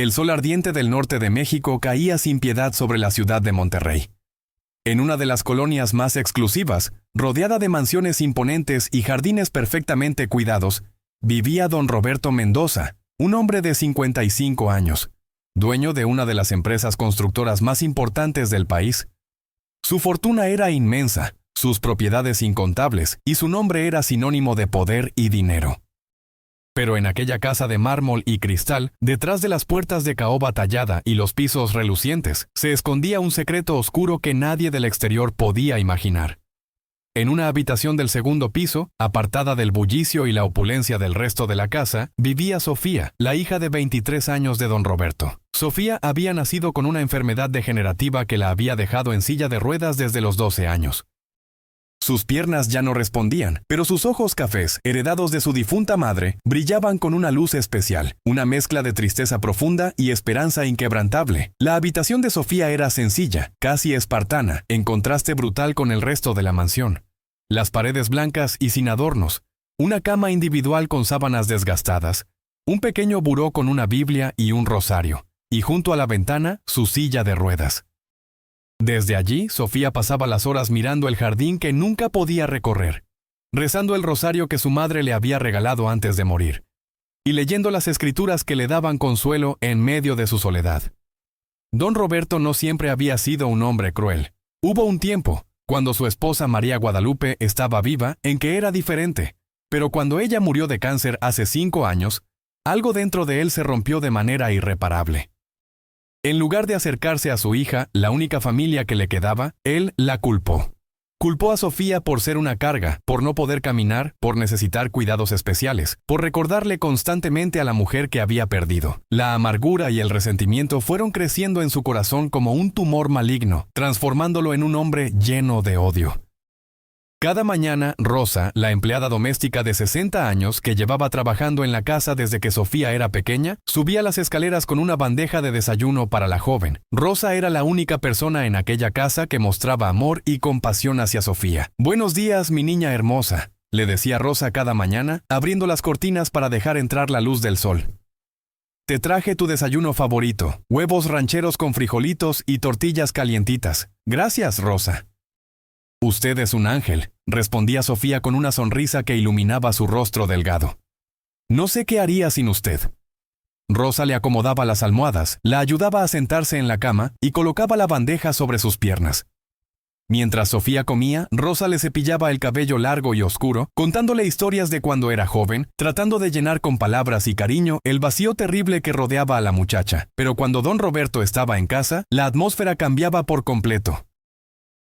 El sol ardiente del norte de México caía sin piedad sobre la ciudad de Monterrey. En una de las colonias más exclusivas, rodeada de mansiones imponentes y jardines perfectamente cuidados, vivía don Roberto Mendoza, un hombre de 55 años, dueño de una de las empresas constructoras más importantes del país. Su fortuna era inmensa, sus propiedades incontables, y su nombre era sinónimo de poder y dinero. Pero en aquella casa de mármol y cristal, detrás de las puertas de caoba tallada y los pisos relucientes, se escondía un secreto oscuro que nadie del exterior podía imaginar. En una habitación del segundo piso, apartada del bullicio y la opulencia del resto de la casa, vivía Sofía, la hija de 23 años de don Roberto. Sofía había nacido con una enfermedad degenerativa que la había dejado en silla de ruedas desde los 12 años. Sus piernas ya no respondían, pero sus ojos cafés, heredados de su difunta madre, brillaban con una luz especial, una mezcla de tristeza profunda y esperanza inquebrantable. La habitación de Sofía era sencilla, casi espartana, en contraste brutal con el resto de la mansión. Las paredes blancas y sin adornos, una cama individual con sábanas desgastadas, un pequeño buró con una Biblia y un rosario, y junto a la ventana, su silla de ruedas. Desde allí, Sofía pasaba las horas mirando el jardín que nunca podía recorrer, rezando el rosario que su madre le había regalado antes de morir, y leyendo las escrituras que le daban consuelo en medio de su soledad. Don Roberto no siempre había sido un hombre cruel. Hubo un tiempo, cuando su esposa María Guadalupe estaba viva, en que era diferente, pero cuando ella murió de cáncer hace 5 años, algo dentro de él se rompió de manera irreparable. En lugar de acercarse a su hija, la única familia que le quedaba, él la culpó. Culpó a Sofía por ser una carga, por no poder caminar, por necesitar cuidados especiales, por recordarle constantemente a la mujer que había perdido. La amargura y el resentimiento fueron creciendo en su corazón como un tumor maligno, transformándolo en un hombre lleno de odio. Cada mañana, Rosa, la empleada doméstica de 60 años que llevaba trabajando en la casa desde que Sofía era pequeña, subía las escaleras con una bandeja de desayuno para la joven. Rosa era la única persona en aquella casa que mostraba amor y compasión hacia Sofía. «Buenos días, mi niña hermosa», le decía Rosa cada mañana, abriendo las cortinas para dejar entrar la luz del sol. «Te traje tu desayuno favorito, huevos rancheros con frijolitos y tortillas calientitas. Gracias, Rosa». «Usted es un ángel», respondía Sofía con una sonrisa que iluminaba su rostro delgado. «No sé qué haría sin usted». Rosa le acomodaba las almohadas, la ayudaba a sentarse en la cama y colocaba la bandeja sobre sus piernas. Mientras Sofía comía, Rosa le cepillaba el cabello largo y oscuro, contándole historias de cuando era joven, tratando de llenar con palabras y cariño el vacío terrible que rodeaba a la muchacha. Pero cuando don Roberto estaba en casa, la atmósfera cambiaba por completo.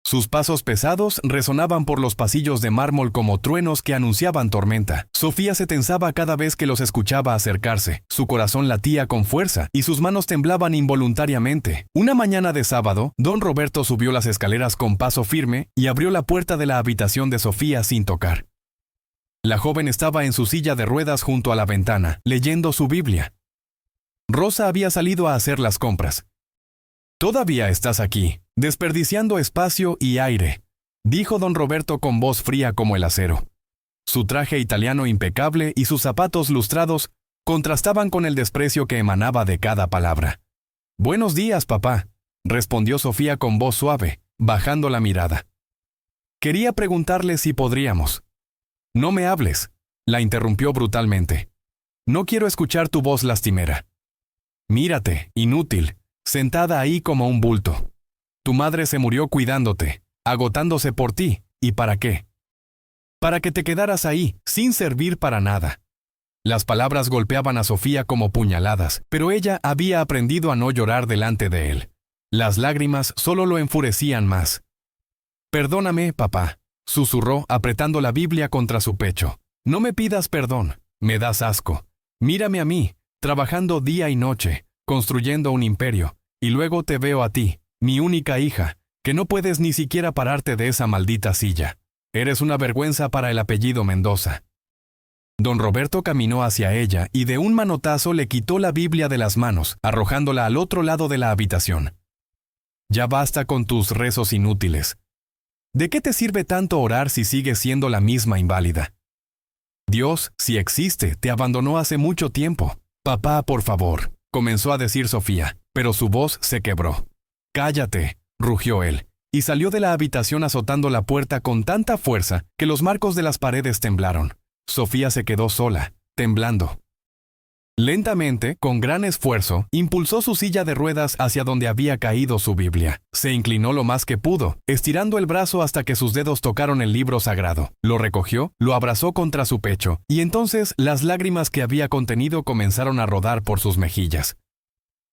Sus pasos pesados resonaban por los pasillos de mármol como truenos que anunciaban tormenta. Sofía se tensaba cada vez que los escuchaba acercarse. Su corazón latía con fuerza y sus manos temblaban involuntariamente. Una mañana de sábado, don Roberto subió las escaleras con paso firme y abrió la puerta de la habitación de Sofía sin tocar. La joven estaba en su silla de ruedas junto a la ventana, leyendo su Biblia. Rosa había salido a hacer las compras. «Todavía estás aquí, desperdiciando espacio y aire», dijo don Roberto con voz fría como el acero. Su traje italiano impecable y sus zapatos lustrados contrastaban con el desprecio que emanaba de cada palabra. «Buenos días, papá», respondió Sofía con voz suave, bajando la mirada. «Quería preguntarle si podríamos». «No me hables», la interrumpió brutalmente. «No quiero escuchar tu voz lastimera. Mírate, inútil, sentada ahí como un bulto. Tu madre se murió cuidándote, agotándose por ti, ¿y para qué? Para que te quedaras ahí, sin servir para nada». Las palabras golpeaban a Sofía como puñaladas, pero ella había aprendido a no llorar delante de él. Las lágrimas solo lo enfurecían más. «Perdóname, papá», susurró apretando la Biblia contra su pecho. «No me pidas perdón, me das asco. Mírame a mí, trabajando día y noche, construyendo un imperio, y luego te veo a ti, mi única hija, que no puedes ni siquiera pararte de esa maldita silla. Eres una vergüenza para el apellido Mendoza». Don Roberto caminó hacia ella y de un manotazo le quitó la Biblia de las manos, arrojándola al otro lado de la habitación. «Ya basta con tus rezos inútiles. ¿De qué te sirve tanto orar si sigues siendo la misma inválida? Dios, si existe, te abandonó hace mucho tiempo. Papá, por favor, comenzó a decir Sofía, pero su voz se quebró. «Cállate», rugió él, y salió de la habitación azotando la puerta con tanta fuerza que los marcos de las paredes temblaron. Sofía se quedó sola, temblando. Lentamente, con gran esfuerzo, impulsó su silla de ruedas hacia donde había caído su Biblia. Se inclinó lo más que pudo, estirando el brazo hasta que sus dedos tocaron el libro sagrado. Lo recogió, lo abrazó contra su pecho, y entonces las lágrimas que había contenido comenzaron a rodar por sus mejillas.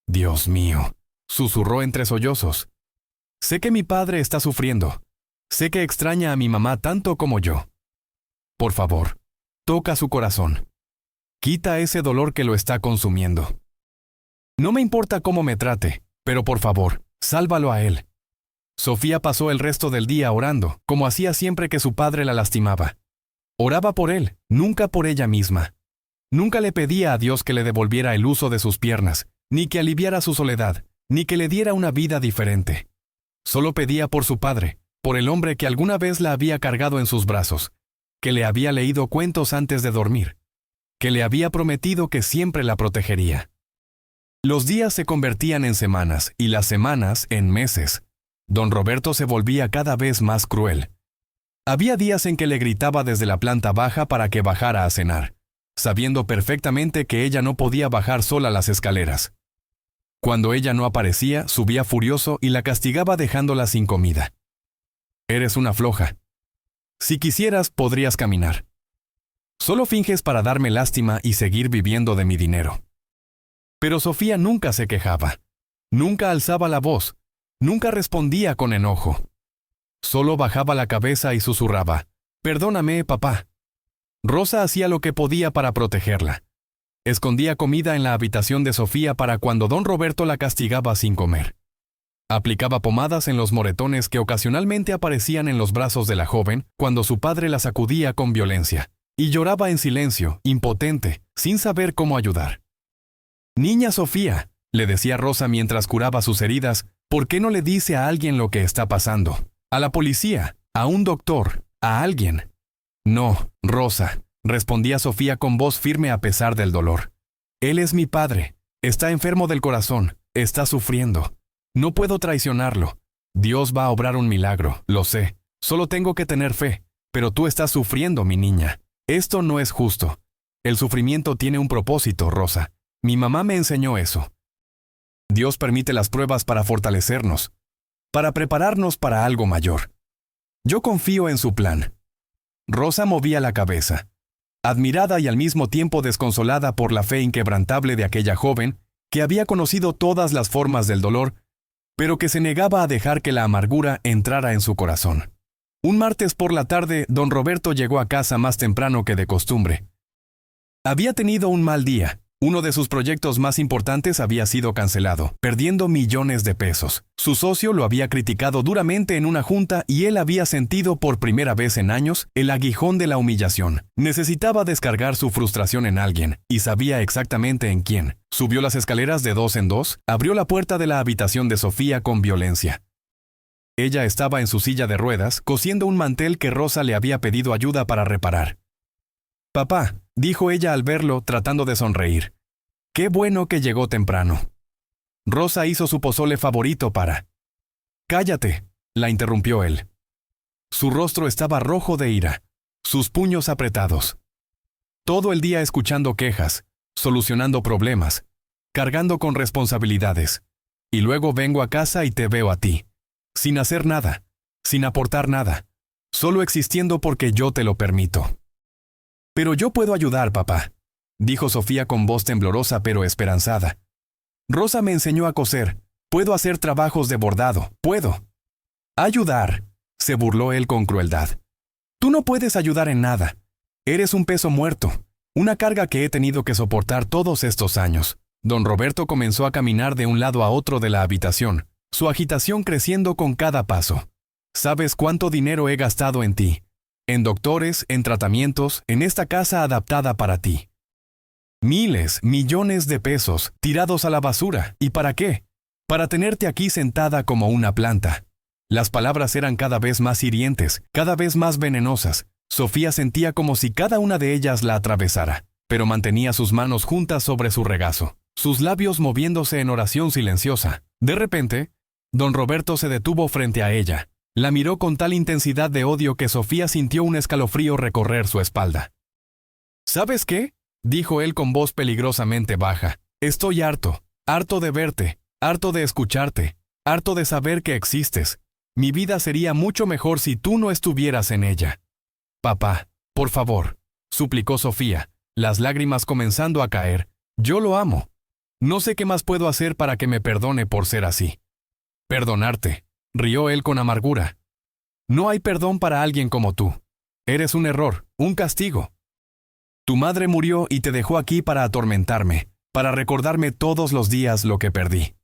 «Dios mío», susurró entre sollozos. «Sé que mi padre está sufriendo. Sé que extraña a mi mamá tanto como yo. Por favor, toca su corazón. Quita ese dolor que lo está consumiendo. No me importa cómo me trate, pero por favor, sálvalo a él». Sofía pasó el resto del día orando, como hacía siempre que su padre la lastimaba. Oraba por él, nunca por ella misma. Nunca le pedía a Dios que le devolviera el uso de sus piernas, ni que aliviara su soledad, ni que le diera una vida diferente. Solo pedía por su padre, por el hombre que alguna vez la había cargado en sus brazos, que le había leído cuentos antes de dormir, que le había prometido que siempre la protegería. Los días se convertían en semanas y las semanas en meses. Don Roberto se volvía cada vez más cruel. Había días en que le gritaba desde la planta baja para que bajara a cenar, sabiendo perfectamente que ella no podía bajar sola las escaleras. Cuando ella no aparecía, subía furioso y la castigaba dejándola sin comida. «Eres una floja. Si quisieras, podrías caminar. Solo finges para darme lástima y seguir viviendo de mi dinero». Pero Sofía nunca se quejaba, nunca alzaba la voz, nunca respondía con enojo. Solo bajaba la cabeza y susurraba, «Perdóname, papá». Rosa hacía lo que podía para protegerla. Escondía comida en la habitación de Sofía para cuando don Roberto la castigaba sin comer. Aplicaba pomadas en los moretones que ocasionalmente aparecían en los brazos de la joven cuando su padre la sacudía con violencia, y lloraba en silencio, impotente, sin saber cómo ayudar. «Niña Sofía», le decía Rosa mientras curaba sus heridas, «¿por qué no le dice a alguien lo que está pasando? A la policía, a un doctor, a alguien». «No, Rosa», respondía Sofía con voz firme a pesar del dolor. «Él es mi padre. Está enfermo del corazón. Está sufriendo. No puedo traicionarlo. Dios va a obrar un milagro, lo sé. Solo tengo que tener fe. Pero tú estás sufriendo, mi niña. Esto no es justo. El sufrimiento tiene un propósito, Rosa. Mi mamá me enseñó eso. Dios permite las pruebas para fortalecernos, para prepararnos para algo mayor. Yo confío en su plan». Rosa movía la cabeza, admirada y al mismo tiempo desconsolada por la fe inquebrantable de aquella joven que había conocido todas las formas del dolor, pero que se negaba a dejar que la amargura entrara en su corazón. Un martes por la tarde, don Roberto llegó a casa más temprano que de costumbre. Había tenido un mal día. Uno de sus proyectos más importantes había sido cancelado, perdiendo millones de pesos. Su socio lo había criticado duramente en una junta y él había sentido por primera vez en años el aguijón de la humillación. Necesitaba descargar su frustración en alguien, y sabía exactamente en quién. Subió las escaleras de 2 en 2, abrió la puerta de la habitación de Sofía con violencia. Ella estaba en su silla de ruedas, cosiendo un mantel que Rosa le había pedido ayuda para reparar. «Papá», dijo ella al verlo, tratando de sonreír. «Qué bueno que llegó temprano». Rosa hizo su pozole favorito para... «Cállate», la interrumpió él. Su rostro estaba rojo de ira, sus puños apretados. Todo el día escuchando quejas, solucionando problemas, cargando con responsabilidades. Y luego vengo a casa y te veo a ti, sin hacer nada, sin aportar nada, solo existiendo porque yo te lo permito. «Pero yo puedo ayudar, papá», dijo Sofía con voz temblorosa pero esperanzada. «Rosa me enseñó a coser. Puedo hacer trabajos de bordado. Puedo». «Ayudar», se burló él con crueldad. «Tú no puedes ayudar en nada. Eres un peso muerto, una carga que he tenido que soportar todos estos años». Don Roberto comenzó a caminar de un lado a otro de la habitación, su agitación creciendo con cada paso. «¿Sabes cuánto dinero he gastado en ti? En doctores, en tratamientos, en esta casa adaptada para ti. Miles, millones de pesos tirados a la basura. ¿Y para qué? Para tenerte aquí sentada como una planta». Las palabras eran cada vez más hirientes, cada vez más venenosas. Sofía sentía como si cada una de ellas la atravesara, pero mantenía sus manos juntas sobre su regazo. sus labios moviéndose en oración silenciosa. De repente, don Roberto se detuvo frente a ella. La miró con tal intensidad de odio que Sofía sintió un escalofrío recorrer su espalda. ¿Sabes qué?, dijo él con voz peligrosamente baja. Estoy harto de verte, harto de escucharte, harto de saber que existes. Mi vida sería mucho mejor si tú no estuvieras en ella. Papá, por favor, suplicó Sofía, las lágrimas comenzando a caer. Yo lo amo. No sé qué más puedo hacer para que me perdone por ser así. Perdonarte, rió él con amargura. No hay perdón para alguien como tú. Eres un error, un castigo. Tu madre murió y te dejó aquí para atormentarme, para recordarme todos los días lo que perdí.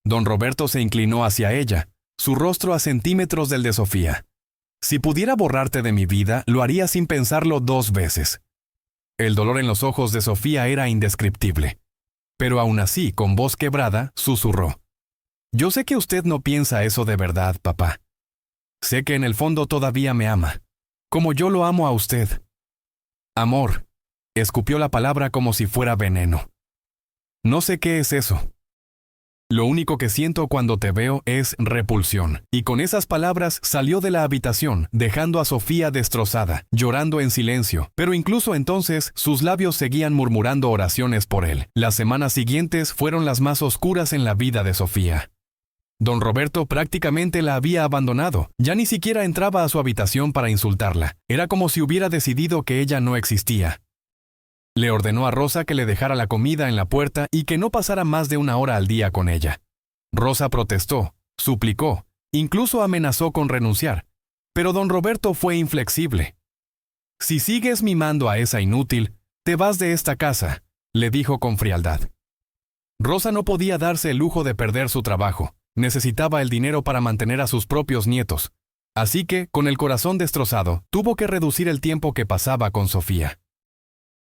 Don Roberto se inclinó hacia ella, su rostro a centímetros del de Sofía. Si pudiera borrarte de mi vida, lo haría sin pensarlo 2 veces. El dolor en los ojos de Sofía era indescriptible. Pero aún así, con voz quebrada, susurró. Yo sé que usted no piensa eso de verdad, papá. Sé que en el fondo todavía me ama, como yo lo amo a usted. Amor, escupió la palabra como si fuera veneno. No sé qué es eso. Lo único que siento cuando te veo es repulsión. Y con esas palabras salió de la habitación, dejando a Sofía destrozada, llorando en silencio. Pero incluso entonces, sus labios seguían murmurando oraciones por él. Las semanas siguientes fueron las más oscuras en la vida de Sofía. Don Roberto prácticamente la había abandonado. Ya ni siquiera entraba a su habitación para insultarla. Era como si hubiera decidido que ella no existía. Le ordenó a Rosa que le dejara la comida en la puerta y que no pasara más de 1 hora al día con ella. Rosa protestó, suplicó, incluso amenazó con renunciar. Pero don Roberto fue inflexible. Si sigues mimando a esa inútil, te vas de esta casa, le dijo con frialdad. Rosa no podía darse el lujo de perder su trabajo. Necesitaba el dinero para mantener a sus propios nietos. Así que, con el corazón destrozado, tuvo que reducir el tiempo que pasaba con Sofía.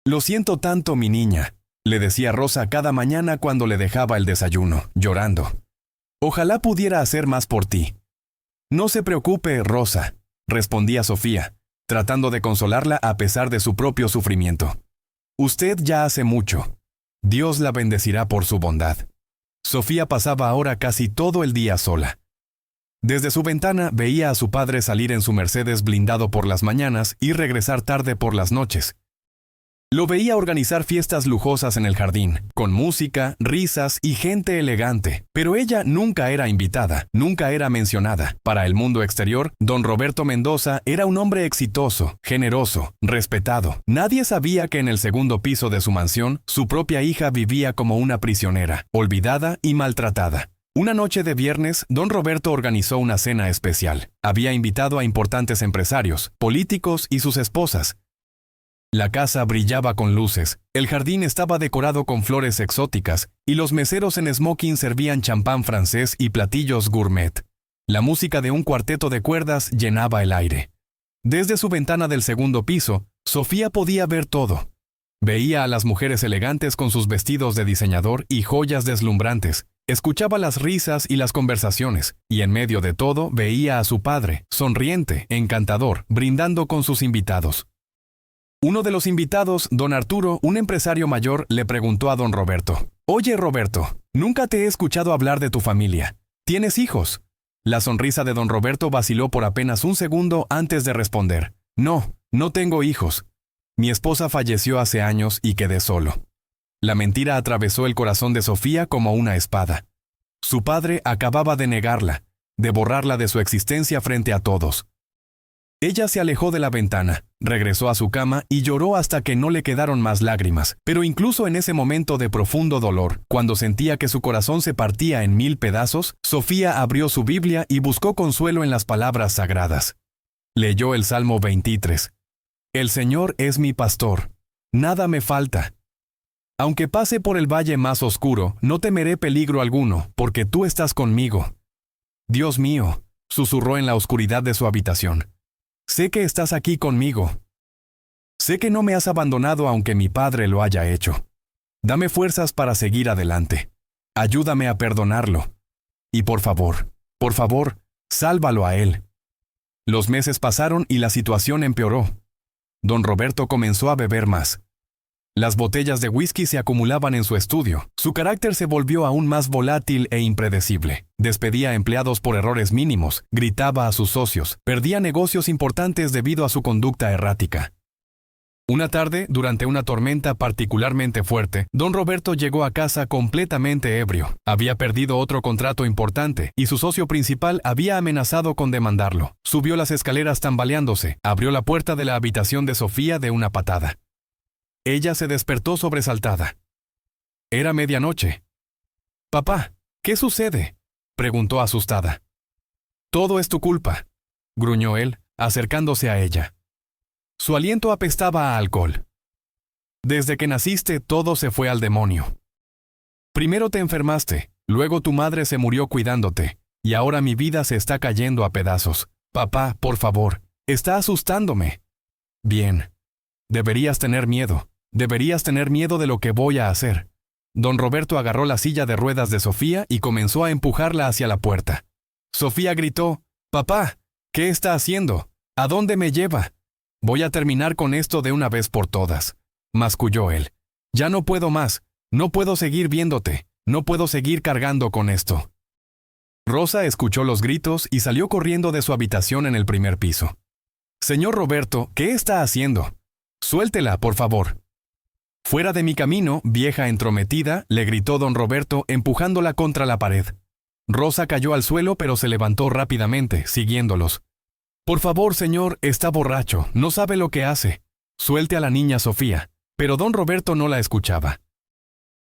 Lo siento tanto, mi niña, le decía Rosa cada mañana cuando le dejaba el desayuno, llorando. Ojalá pudiera hacer más por ti. No se preocupe, Rosa, respondía Sofía, tratando de consolarla a pesar de su propio sufrimiento. Usted ya hace mucho. Dios la bendecirá por su bondad. Sofía pasaba ahora casi todo el día sola. Desde su ventana veía a su padre salir en su Mercedes blindado por las mañanas y regresar tarde por las noches. Lo veía organizar fiestas lujosas en el jardín, con música, risas y gente elegante, pero ella nunca era invitada, nunca era mencionada. Para el mundo exterior, don Roberto Mendoza era un hombre exitoso, generoso, respetado. Nadie sabía que en el segundo piso de su mansión, su propia hija vivía como una prisionera, olvidada y maltratada. Una noche de viernes, don Roberto organizó una cena especial. Había invitado a importantes empresarios, políticos y sus esposas. La casa brillaba con luces, el jardín estaba decorado con flores exóticas y los meseros en smoking servían champán francés y platillos gourmet. La música de un cuarteto de cuerdas llenaba el aire. Desde su ventana del segundo piso, Sofía podía ver todo. Veía a las mujeres elegantes con sus vestidos de diseñador y joyas deslumbrantes, escuchaba las risas y las conversaciones, y en medio de todo veía a su padre, sonriente, encantador, brindando con sus invitados. Uno de los invitados, don Arturo, un empresario mayor, le preguntó a don Roberto: «Oye, Roberto, nunca te he escuchado hablar de tu familia. ¿Tienes hijos?». La sonrisa de don Roberto vaciló por apenas un segundo antes de responder: «No, no tengo hijos. Mi esposa falleció hace años y quedé solo». La mentira atravesó el corazón de Sofía como una espada. Su padre acababa de negarla, de borrarla de su existencia frente a todos. Ella se alejó de la ventana, regresó a su cama y lloró hasta que no le quedaron más lágrimas. Pero incluso en ese momento de profundo dolor, cuando sentía que su corazón se partía en 1000 pedazos, Sofía abrió su Biblia y buscó consuelo en las palabras sagradas. Leyó el Salmo 23. «El Señor es mi pastor, nada me falta. Aunque pase por el valle más oscuro, no temeré peligro alguno, porque tú estás conmigo». «Dios mío», susurró en la oscuridad de su habitación, «sé que estás aquí conmigo. Sé que no me has abandonado aunque mi padre lo haya hecho. Dame fuerzas para seguir adelante. Ayúdame a perdonarlo. Y por favor, sálvalo a él». Los meses pasaron y la situación empeoró. Don Roberto comenzó a beber más. Las botellas de whisky se acumulaban en su estudio. Su carácter se volvió aún más volátil e impredecible. Despedía a empleados por errores mínimos, gritaba a sus socios, perdía negocios importantes debido a su conducta errática. Una tarde, durante una tormenta particularmente fuerte, don Roberto llegó a casa completamente ebrio. Había perdido otro contrato importante y su socio principal había amenazado con demandarlo. Subió las escaleras tambaleándose, abrió la puerta de la habitación de Sofía de una patada. Ella se despertó sobresaltada. Era medianoche. «Papá, ¿qué sucede?», preguntó asustada. «Todo es tu culpa», gruñó él, acercándose a ella. Su aliento apestaba a alcohol. «Desde que naciste, todo se fue al demonio. Primero te enfermaste, luego tu madre se murió cuidándote, y ahora mi vida se está cayendo a pedazos. Papá, por favor, está asustándome». «Bien. Deberías tener miedo. Deberías tener miedo de lo que voy a hacer». Don Roberto agarró la silla de ruedas de Sofía y comenzó a empujarla hacia la puerta. Sofía gritó: «Papá, ¿qué está haciendo? ¿A dónde me lleva? Voy a terminar con esto de una vez por todas», masculló él. «Ya no puedo más. No puedo seguir viéndote. No puedo seguir cargando con esto». Rosa escuchó los gritos y salió corriendo de su habitación en el primer piso. «Señor Roberto, ¿qué está haciendo? Suéltela, por favor». «Fuera de mi camino, vieja entrometida», le gritó don Roberto, empujándola contra la pared. Rosa cayó al suelo, pero se levantó rápidamente, siguiéndolos. «Por favor, señor, está borracho, no sabe lo que hace. Suelte a la niña Sofía». Pero don Roberto no la escuchaba.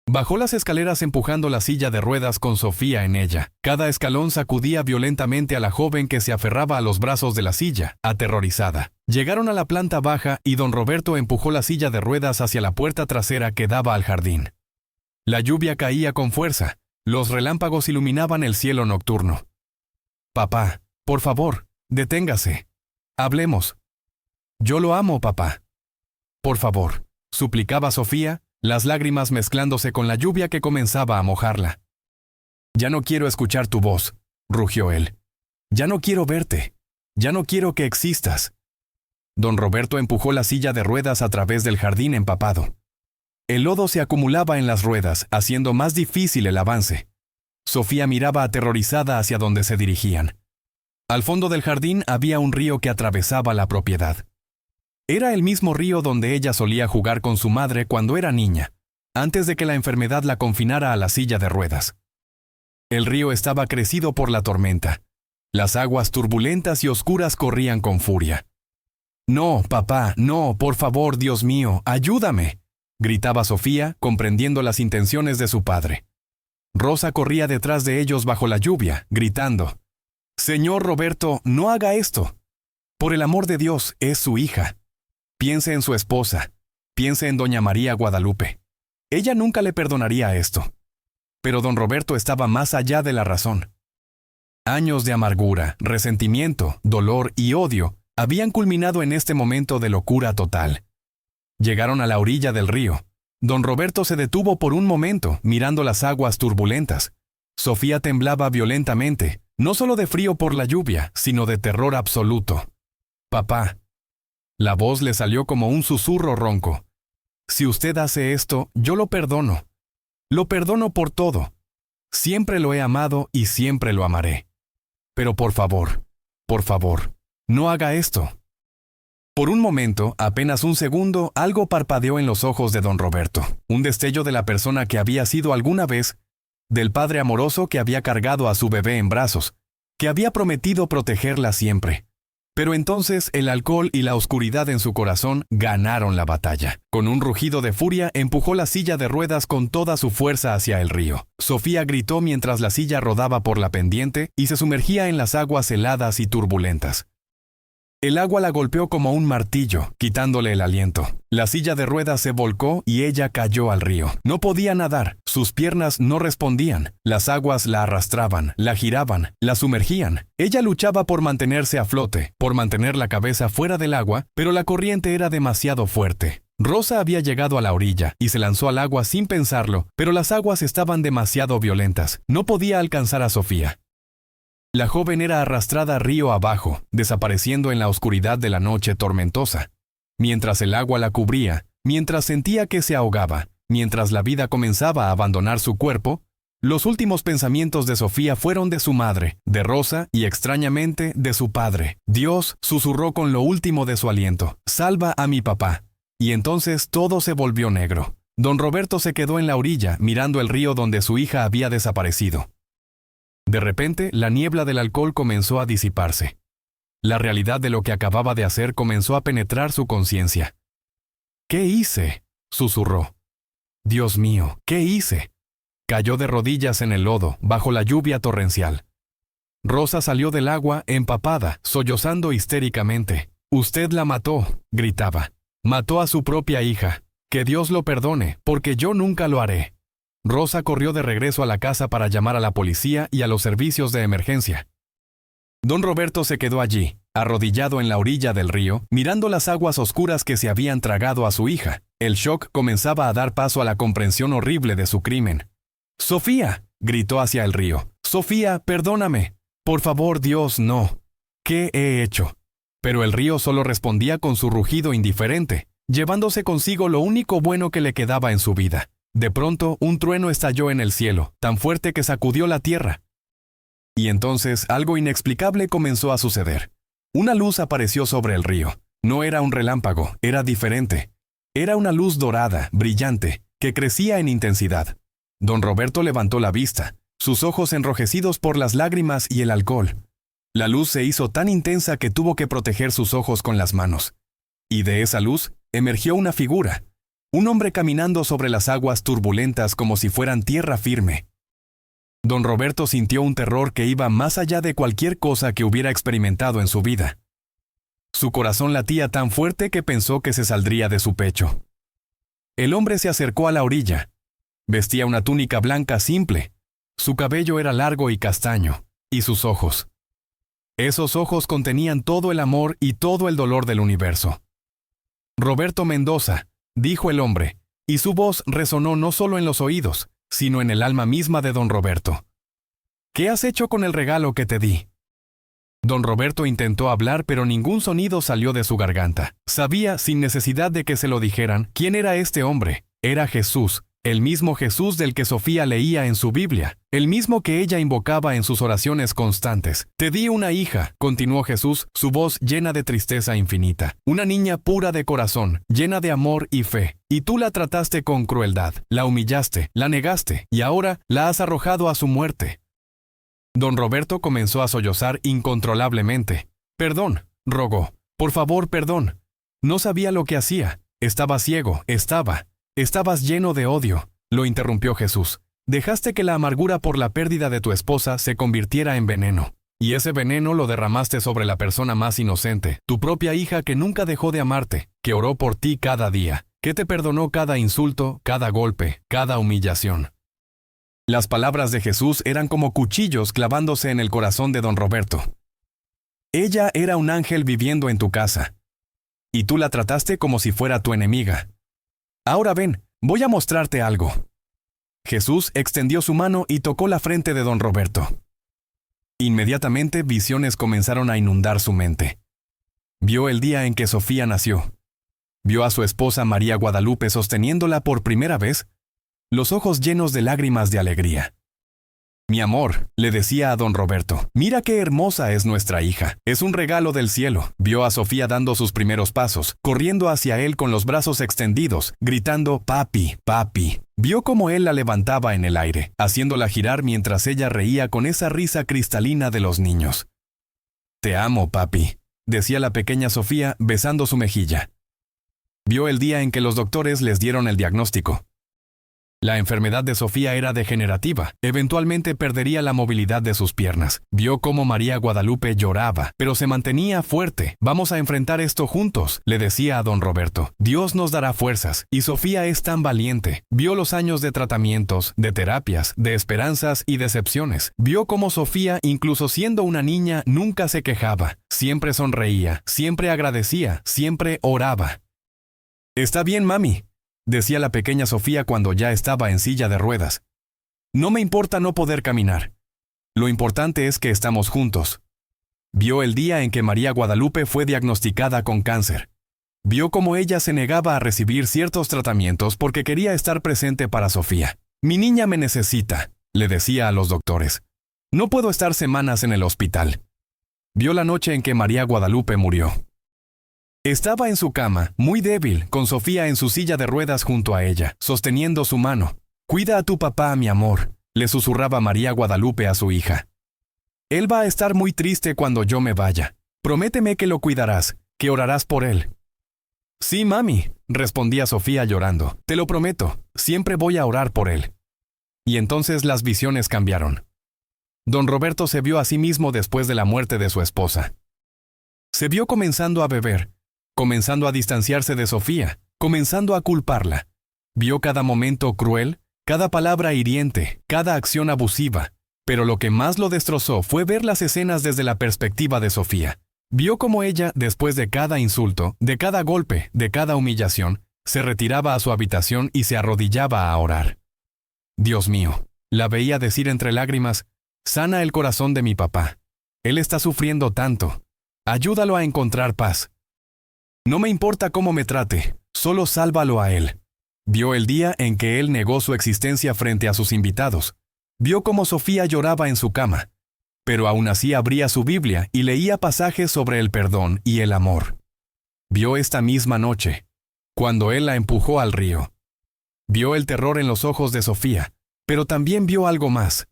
Bajó las escaleras empujando la silla de ruedas con Sofía en ella. Cada escalón sacudía violentamente a la joven que se aferraba a los brazos de la silla, aterrorizada. Llegaron a la planta baja y don Roberto empujó la silla de ruedas hacia la puerta trasera que daba al jardín. La lluvia caía con fuerza. Los relámpagos iluminaban el cielo nocturno. «Papá, por favor, deténgase. Hablemos». «Yo lo amo, papá». «Por favor», suplicaba Sofía, las lágrimas mezclándose con la lluvia que comenzaba a mojarla. «Ya no quiero escuchar tu voz», rugió él. «Ya no quiero verte. Ya no quiero que existas». Don Roberto empujó la silla de ruedas a través del jardín empapado. El lodo se acumulaba en las ruedas, haciendo más difícil el avance. Sofía miraba aterrorizada hacia donde se dirigían. Al fondo del jardín había un río que atravesaba la propiedad. Era el mismo río donde ella solía jugar con su madre cuando era niña, antes de que la enfermedad la confinara a la silla de ruedas. El río estaba crecido por la tormenta. Las aguas turbulentas y oscuras corrían con furia. «No, papá, no, por favor, Dios mío, ayúdame», gritaba Sofía, comprendiendo las intenciones de su padre. Rosa corría detrás de ellos bajo la lluvia, gritando: «Señor Roberto, no haga esto. Por el amor de Dios, es su hija. Piense en su esposa. Piense en doña María Guadalupe. Ella nunca le perdonaría esto». Pero don Roberto estaba más allá de la razón. Años de amargura, resentimiento, dolor y odio habían culminado en este momento de locura total. Llegaron a la orilla del río. Don Roberto se detuvo por un momento, mirando las aguas turbulentas. Sofía temblaba violentamente, no solo de frío por la lluvia, sino de terror absoluto. «Papá». La voz le salió como un susurro ronco. «Si usted hace esto, yo lo perdono. Lo perdono por todo. Siempre lo he amado y siempre lo amaré. Pero por favor, no haga esto». Por un momento, apenas un segundo, algo parpadeó en los ojos de don Roberto. Un destello de la persona que había sido alguna vez, del padre amoroso que había cargado a su bebé en brazos, que había prometido protegerla siempre. Pero entonces el alcohol y la oscuridad en su corazón ganaron la batalla. Con un rugido de furia, empujó la silla de ruedas con toda su fuerza hacia el río. Sofía gritó mientras la silla rodaba por la pendiente y se sumergía en las aguas heladas y turbulentas. El agua la golpeó como un martillo, quitándole el aliento. La silla de ruedas se volcó y ella cayó al río. No podía nadar, sus piernas no respondían. Las aguas la arrastraban, la giraban, la sumergían. Ella luchaba por mantenerse a flote, por mantener la cabeza fuera del agua, pero la corriente era demasiado fuerte. Rosa había llegado a la orilla y se lanzó al agua sin pensarlo, pero las aguas estaban demasiado violentas. No podía alcanzar a Sofía. La joven era arrastrada río abajo, desapareciendo en la oscuridad de la noche tormentosa. Mientras el agua la cubría, mientras sentía que se ahogaba, mientras la vida comenzaba a abandonar su cuerpo, los últimos pensamientos de Sofía fueron de su madre, de Rosa y extrañamente de su padre. Dios susurró con lo último de su aliento: «Salva a mi papá». Y entonces todo se volvió negro. Don Roberto se quedó en la orilla, mirando el río donde su hija había desaparecido. De repente, la niebla del alcohol comenzó a disiparse. La realidad de lo que acababa de hacer comenzó a penetrar su conciencia. «¿Qué hice?», susurró. «Dios mío, ¿qué hice?». Cayó de rodillas en el lodo, bajo la lluvia torrencial. Rosa salió del agua empapada, sollozando histéricamente. «Usted la mató», gritaba. «Mató a su propia hija. Que Dios lo perdone, porque yo nunca lo haré». Rosa corrió de regreso a la casa para llamar a la policía y a los servicios de emergencia. Don Roberto se quedó allí, arrodillado en la orilla del río, mirando las aguas oscuras que se habían tragado a su hija. El shock comenzaba a dar paso a la comprensión horrible de su crimen. «¡Sofía!», gritó hacia el río. «¡Sofía, perdóname! Por favor, Dios, no. ¿Qué he hecho?». Pero el río solo respondía con su rugido indiferente, llevándose consigo lo único bueno que le quedaba en su vida. De pronto, un trueno estalló en el cielo, tan fuerte que sacudió la tierra. Y entonces algo inexplicable comenzó a suceder. Una luz apareció sobre el río. No era un relámpago, era diferente. Era una luz dorada, brillante, que crecía en intensidad. Don Roberto levantó la vista, sus ojos enrojecidos por las lágrimas y el alcohol. La luz se hizo tan intensa que tuvo que proteger sus ojos con las manos. Y de esa luz emergió una figura, un hombre caminando sobre las aguas turbulentas como si fueran tierra firme. Don Roberto sintió un terror que iba más allá de cualquier cosa que hubiera experimentado en su vida. Su corazón latía tan fuerte que pensó que se saldría de su pecho. El hombre se acercó a la orilla. Vestía una túnica blanca simple. Su cabello era largo y castaño, y sus ojos. Esos ojos contenían todo el amor y todo el dolor del universo. «Roberto Mendoza», dijo el hombre, y su voz resonó no solo en los oídos, sino en el alma misma de don Roberto. «¿Qué has hecho con el regalo que te di?». Don Roberto intentó hablar, pero ningún sonido salió de su garganta. Sabía, sin necesidad de que se lo dijeran, quién era este hombre. Era Jesús, el mismo Jesús del que Sofía leía en su Biblia, el mismo que ella invocaba en sus oraciones constantes. «Te di una hija», continuó Jesús, su voz llena de tristeza infinita. «Una niña pura de corazón, llena de amor y fe. Y tú la trataste con crueldad, la humillaste, la negaste, y ahora la has arrojado a su muerte». Don Roberto comenzó a sollozar incontrolablemente. «Perdón», rogó. «Por favor, perdón. No sabía lo que hacía. Estaba ciego, Estabas lleno de odio», lo interrumpió Jesús. «Dejaste que la amargura por la pérdida de tu esposa se convirtiera en veneno. Y ese veneno lo derramaste sobre la persona más inocente, tu propia hija que nunca dejó de amarte, que oró por ti cada día, que te perdonó cada insulto, cada golpe, cada humillación». Las palabras de Jesús eran como cuchillos clavándose en el corazón de don Roberto. «Ella era un ángel viviendo en tu casa. Y tú la trataste como si fuera tu enemiga. Ahora ven, voy a mostrarte algo». Jesús extendió su mano y tocó la frente de don Roberto. Inmediatamente visiones comenzaron a inundar su mente. Vio el día en que Sofía nació. Vio a su esposa María Guadalupe sosteniéndola por primera vez, los ojos llenos de lágrimas de alegría. «Mi amor», le decía a don Roberto, «mira qué hermosa es nuestra hija. Es un regalo del cielo». Vio a Sofía dando sus primeros pasos, corriendo hacia él con los brazos extendidos, gritando «Papi, papi». Vio cómo él la levantaba en el aire, haciéndola girar mientras ella reía con esa risa cristalina de los niños. «Te amo, papi», decía la pequeña Sofía besando su mejilla. Vio el día en que los doctores les dieron el diagnóstico. La enfermedad de Sofía era degenerativa. Eventualmente perdería la movilidad de sus piernas. Vio cómo María Guadalupe lloraba, pero se mantenía fuerte. «Vamos a enfrentar esto juntos», le decía a don Roberto. «Dios nos dará fuerzas, y Sofía es tan valiente». Vio los años de tratamientos, de terapias, de esperanzas y decepciones. Vio cómo Sofía, incluso siendo una niña, nunca se quejaba. Siempre sonreía, siempre agradecía, siempre oraba. «Está bien, mami», decía la pequeña Sofía cuando ya estaba en silla de ruedas. «No me importa no poder caminar. Lo importante es que estamos juntos». Vio el día en que María Guadalupe fue diagnosticada con cáncer. Vio cómo ella se negaba a recibir ciertos tratamientos porque quería estar presente para Sofía. «Mi niña me necesita», le decía a los doctores. «No puedo estar semanas en el hospital». Vio la noche en que María Guadalupe murió. Estaba en su cama, muy débil, con Sofía en su silla de ruedas junto a ella, sosteniendo su mano. «Cuida a tu papá, mi amor», le susurraba María Guadalupe a su hija. «Él va a estar muy triste cuando yo me vaya. Prométeme que lo cuidarás, que orarás por él». «Sí, mami», respondía Sofía llorando. «Te lo prometo, siempre voy a orar por él». Y entonces las visiones cambiaron. Don Roberto se vio a sí mismo después de la muerte de su esposa. Se vio comenzando a beber, comenzando a distanciarse de Sofía, comenzando a culparla. Vio cada momento cruel, cada palabra hiriente, cada acción abusiva, pero lo que más lo destrozó fue ver las escenas desde la perspectiva de Sofía. Vio cómo ella, después de cada insulto, de cada golpe, de cada humillación, se retiraba a su habitación y se arrodillaba a orar. «Dios mío», la veía decir entre lágrimas, «sana el corazón de mi papá. Él está sufriendo tanto. Ayúdalo a encontrar paz. No me importa cómo me trate, solo sálvalo a él». Vio el día en que él negó su existencia frente a sus invitados. Vio cómo Sofía lloraba en su cama, pero aún así abría su Biblia y leía pasajes sobre el perdón y el amor. Vio esta misma noche, cuando él la empujó al río. Vio el terror en los ojos de Sofía, pero también vio algo más.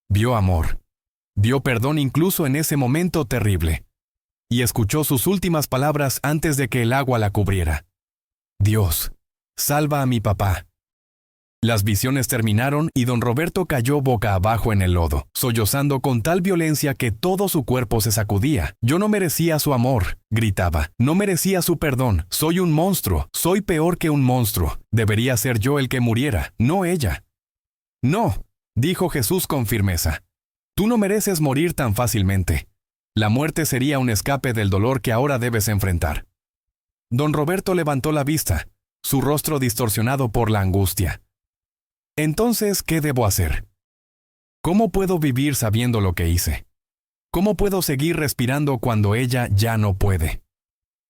Vio amor. Vio perdón incluso en ese momento terrible. Y escuchó sus últimas palabras antes de que el agua la cubriera. «Dios, salva a mi papá». Las visiones terminaron y don Roberto cayó boca abajo en el lodo, sollozando con tal violencia que todo su cuerpo se sacudía. «Yo no merecía su amor», gritaba. «No merecía su perdón. Soy un monstruo. Soy peor que un monstruo. Debería ser yo el que muriera, no ella». «No», dijo Jesús con firmeza. «Tú no mereces morir tan fácilmente. La muerte sería un escape del dolor que ahora debes enfrentar». Don Roberto levantó la vista, su rostro distorsionado por la angustia. «Entonces, ¿qué debo hacer? ¿Cómo puedo vivir sabiendo lo que hice? ¿Cómo puedo seguir respirando cuando ella ya no puede?»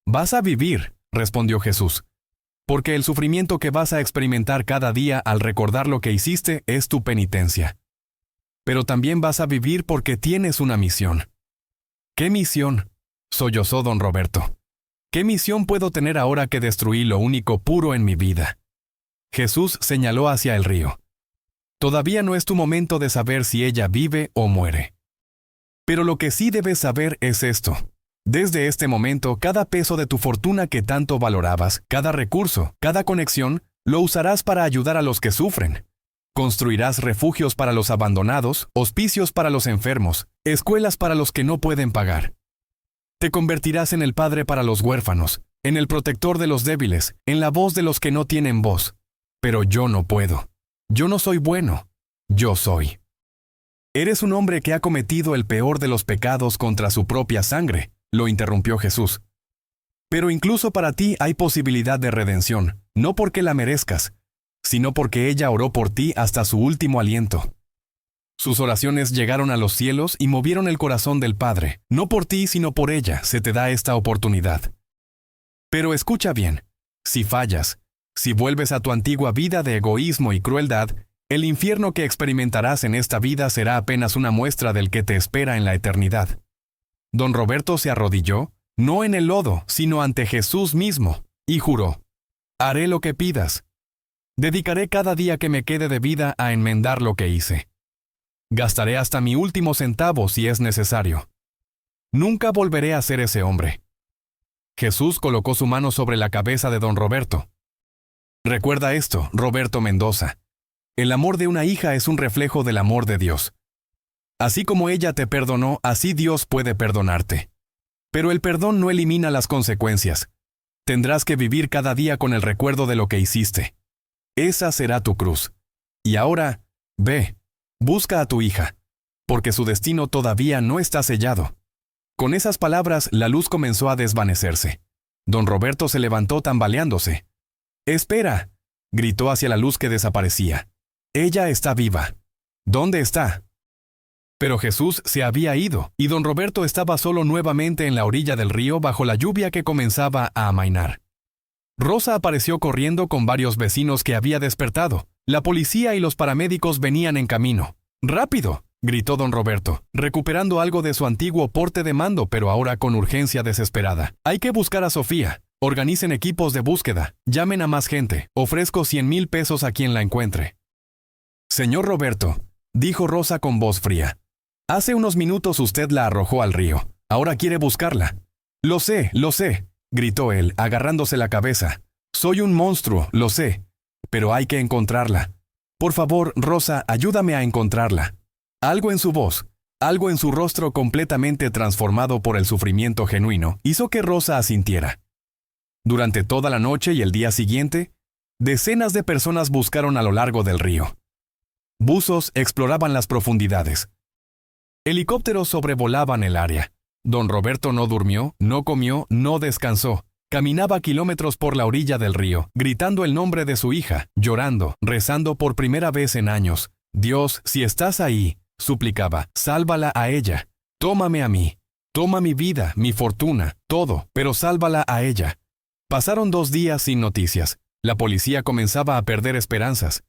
«Vas a vivir», respondió Jesús, «porque el sufrimiento que vas a experimentar cada día al recordar lo que hiciste es tu penitencia. Pero también vas a vivir porque tienes una misión». «¿Qué misión?», sollozó don Roberto. «¿Qué misión puedo tener ahora que destruí lo único puro en mi vida?». Jesús señaló hacia el río. «Todavía no es tu momento de saber si ella vive o muere. Pero lo que sí debes saber es esto. Desde este momento, cada peso de tu fortuna que tanto valorabas, cada recurso, cada conexión, lo usarás para ayudar a los que sufren. Construirás refugios para los abandonados, hospicios para los enfermos, escuelas para los que no pueden pagar. Te convertirás en el padre para los huérfanos, en el protector de los débiles, en la voz de los que no tienen voz. Pero yo no puedo. Yo no soy bueno. Yo soy». «Eres un hombre que ha cometido el peor de los pecados contra su propia sangre», lo interrumpió Jesús. «Pero incluso para ti hay posibilidad de redención, no porque la merezcas, sino porque ella oró por ti hasta su último aliento. Sus oraciones llegaron a los cielos y movieron el corazón del Padre. No por ti, sino por ella, se te da esta oportunidad. Pero escucha bien, si fallas, si vuelves a tu antigua vida de egoísmo y crueldad, el infierno que experimentarás en esta vida será apenas una muestra del que te espera en la eternidad». Don Roberto se arrodilló, no en el lodo, sino ante Jesús mismo, y juró: «Haré lo que pidas. Dedicaré cada día que me quede de vida a enmendar lo que hice. Gastaré hasta mi último centavo si es necesario. Nunca volveré a ser ese hombre». Jesús colocó su mano sobre la cabeza de don Roberto. «Recuerda esto, Roberto Mendoza. El amor de una hija es un reflejo del amor de Dios. Así como ella te perdonó, así Dios puede perdonarte. Pero el perdón no elimina las consecuencias. Tendrás que vivir cada día con el recuerdo de lo que hiciste. Esa será tu cruz. Y ahora, ve, busca a tu hija, porque su destino todavía no está sellado». Con esas palabras, la luz comenzó a desvanecerse. Don Roberto se levantó tambaleándose. «¡Espera!», gritó hacia la luz que desaparecía. «Ella está viva. ¿Dónde está?». Pero Jesús se había ido, y don Roberto estaba solo nuevamente en la orilla del río bajo la lluvia que comenzaba a amainar. Rosa apareció corriendo con varios vecinos que había despertado. La policía y los paramédicos venían en camino. ¡Rápido!, gritó don Roberto, recuperando algo de su antiguo porte de mando, pero ahora con urgencia desesperada. Hay que buscar a Sofía. Organicen equipos de búsqueda. Llamen a más gente. Ofrezco 100,000 pesos a quien la encuentre. Señor Roberto, dijo Rosa con voz fría. Hace unos minutos usted la arrojó al río. Ahora quiere buscarla. Lo sé, gritó él, agarrándose la cabeza. Soy un monstruo, lo sé. Pero hay que encontrarla. Por favor, Rosa, ayúdame a encontrarla. Algo en su voz, algo en su rostro completamente transformado por el sufrimiento genuino, hizo que Rosa asintiera. Durante toda la noche y el día siguiente, decenas de personas buscaron a lo largo del río. Buzos exploraban las profundidades. Helicópteros sobrevolaban el área. Don Roberto no durmió, no comió, no descansó. Caminaba kilómetros por la orilla del río, gritando el nombre de su hija, llorando, rezando por primera vez en años. Dios, si estás ahí, suplicaba, sálvala a ella. Tómame a mí. Toma mi vida, mi fortuna, todo, pero sálvala a ella. Pasaron 2 días sin noticias. La policía comenzaba a perder esperanzas.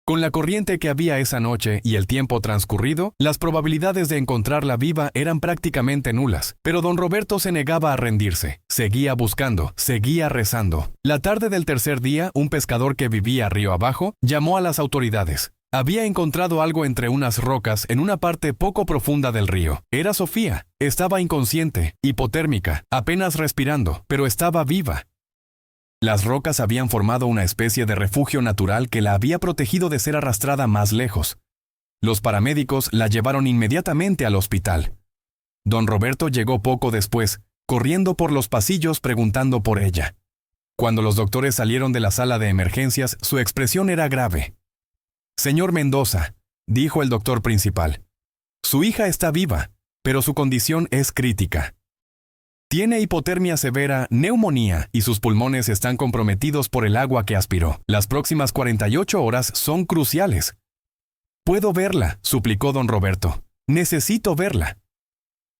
Con la corriente que había esa noche y el tiempo transcurrido, las probabilidades de encontrarla viva eran prácticamente nulas. Pero don Roberto se negaba a rendirse. Seguía buscando, seguía rezando. La tarde del tercer día, un pescador que vivía río abajo llamó a las autoridades. Había encontrado algo entre unas rocas en una parte poco profunda del río. Era Sofía. Estaba inconsciente, hipotérmica, apenas respirando, pero estaba viva. Las rocas habían formado una especie de refugio natural que la había protegido de ser arrastrada más lejos. Los paramédicos la llevaron inmediatamente al hospital. Don Roberto llegó poco después, corriendo por los pasillos preguntando por ella. Cuando los doctores salieron de la sala de emergencias, su expresión era grave. Señor Mendoza, dijo el doctor principal, su hija está viva, pero su condición es crítica. Tiene hipotermia severa, neumonía y sus pulmones están comprometidos por el agua que aspiró. Las próximas 48 horas son cruciales. Puedo verla, suplicó don Roberto. Necesito verla.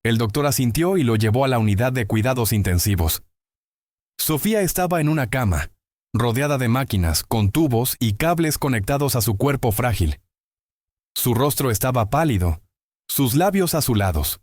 El doctor asintió y lo llevó a la unidad de cuidados intensivos. Sofía estaba en una cama, rodeada de máquinas, con tubos y cables conectados a su cuerpo frágil. Su rostro estaba pálido, sus labios azulados.